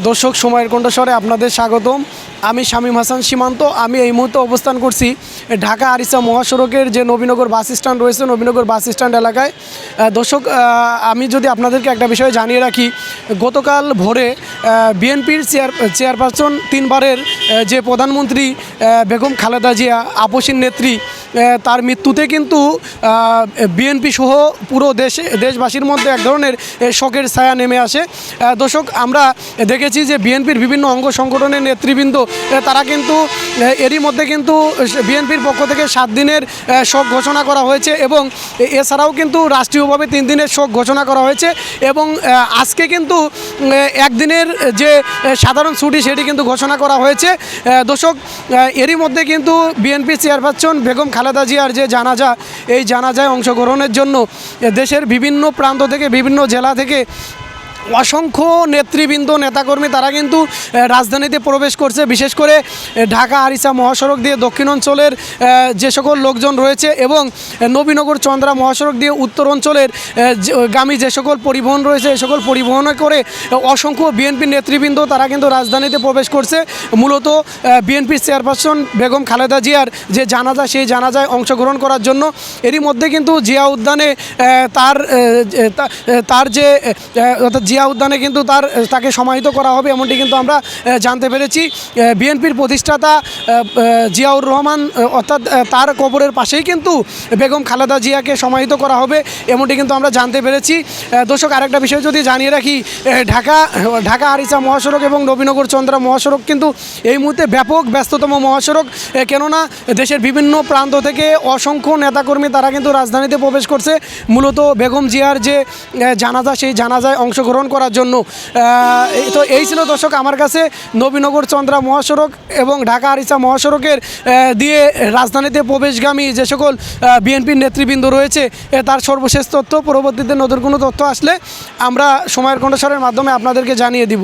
দর্শক সময়ের কণ্ঠস্বরে আপনাদের স্বাগতম। আমি শামীম হাসান সীমান্ত। আমি এই মুহূর্তে অবস্থান করছি ঢাকা আরিচা মহাসড়কের যে নবীনগর বাস স্ট্যান্ড রয়েছে, নবীনগর বাস স্ট্যান্ড এলাকায়। দর্শক, আমি যদি আপনাদেরকে একটা বিষয় জানিয়ে রাখি, গতকাল ভোরে বিএনপির চেয়ারপারসন তিনবারের যে প্রধানমন্ত্রী বেগম খালেদা জিয়া আপসীন নেত্রী, তার মৃত্যুতে কিন্তু বিএনপি সহ পুরো দেশবাসীর মধ্যে এক ধরনের শোকের ছায়া নেমে আসে। দর্শক, আমরা দেখেছি যে বিএনপির বিভিন্ন অঙ্গ সংগঠনের নেতৃবৃন্দ তারা কিন্তু এরই মধ্যে কিন্তু বিএনপির পক্ষ থেকে 7 দিনের শোক ঘোষণা করা হয়েছে এবং এছাড়াও কিন্তু রাষ্ট্রীয়ভাবে 3 দিনের শোক ঘোষণা করা হয়েছে এবং আজকে কিন্তু একদিনের যে সাধারণ ছুটি সেটি কিন্তু ঘোষণা করা হয়েছে। দর্শক, এরই মধ্যে কিন্তু বিএনপি চেয়ারপারসন বেগম খালেদা জিয়ার যে জানাজা, এই জানাজায় অংশগ্রহণের জন্য দেশের বিভিন্ন প্রান্ত থেকে, বিভিন্ন জেলা থেকে অসংখ্য নেতৃবৃন্দ, নেতাকর্মী তারা কিন্তু রাজধানীতে প্রবেশ করছে। বিশেষ করে ঢাকা আরিচা মহাসড়ক দিয়ে দক্ষিণ অঞ্চলের যে সকল লোকজন রয়েছে এবং নবীনগর চন্দ্রা মহাসড়ক দিয়ে উত্তর অঞ্চলের গামী যে সকল পরিবহন রয়েছে, এই সকল পরিবহনে করে অসংখ্য বিএনপির নেতৃবৃন্দ তারা কিন্তু রাজধানীতে প্রবেশ করছে মূলত বিএনপির চেয়ারপারসন বেগম খালেদা জিয়ার যে জানাজা, সেই জানাজায় অংশগ্রহণ করার জন্য। এরই মধ্যে কিন্তু জিয়া উদ্যানে তার যে জিয়া উদ্যানে কিন্তু তাকে সমাহিত করা হবে, এমনটি কিন্তু আমরা জানতে পেরেছি। বিএনপির প্রতিষ্ঠাতা জিয়াউর রহমান অর্থাৎ তার কবরের পাশেই কিন্তু বেগম খালেদা জিয়াকে সমাহিত করা হবে, এমনটি কিন্তু আমরা জানতে পেরেছি। দর্শক, আরেকটা বিষয় যদি জানিয়ে রাখি, ঢাকা আরিচা মহাসড়ক এবং নবীনগর চন্দ্রা মহাসড়ক কিন্তু এই মুহূর্তে ব্যাপক ব্যস্ততম মহাসড়ক, কেননা দেশের বিভিন্ন প্রান্ত থেকে অসংখ্য নেতাকর্মী তারা কিন্তু রাজধানীতে প্রবেশ করছে মূলত বেগম জিয়ার যে জানাজা, সেই জানাজায় অংশগ্রহণ করার জন্য। তো এই ছিল দর্শক আমার কাছে নবীনগর চন্দ্রা মহাসড়ক এবং ঢাকা আরিচা মহাসড়কের দিয়ে রাজধানীতে প্রবেশগামী যে সকল বিএনপির নেতৃবৃন্দ রয়েছে তার সর্বশেষ তথ্য। পরবর্তীতে নতুন কোনো তথ্য আসলে আমরা সময়ের কণ্ঠস্বরের মাধ্যমে আপনাদেরকে জানিয়ে দিব।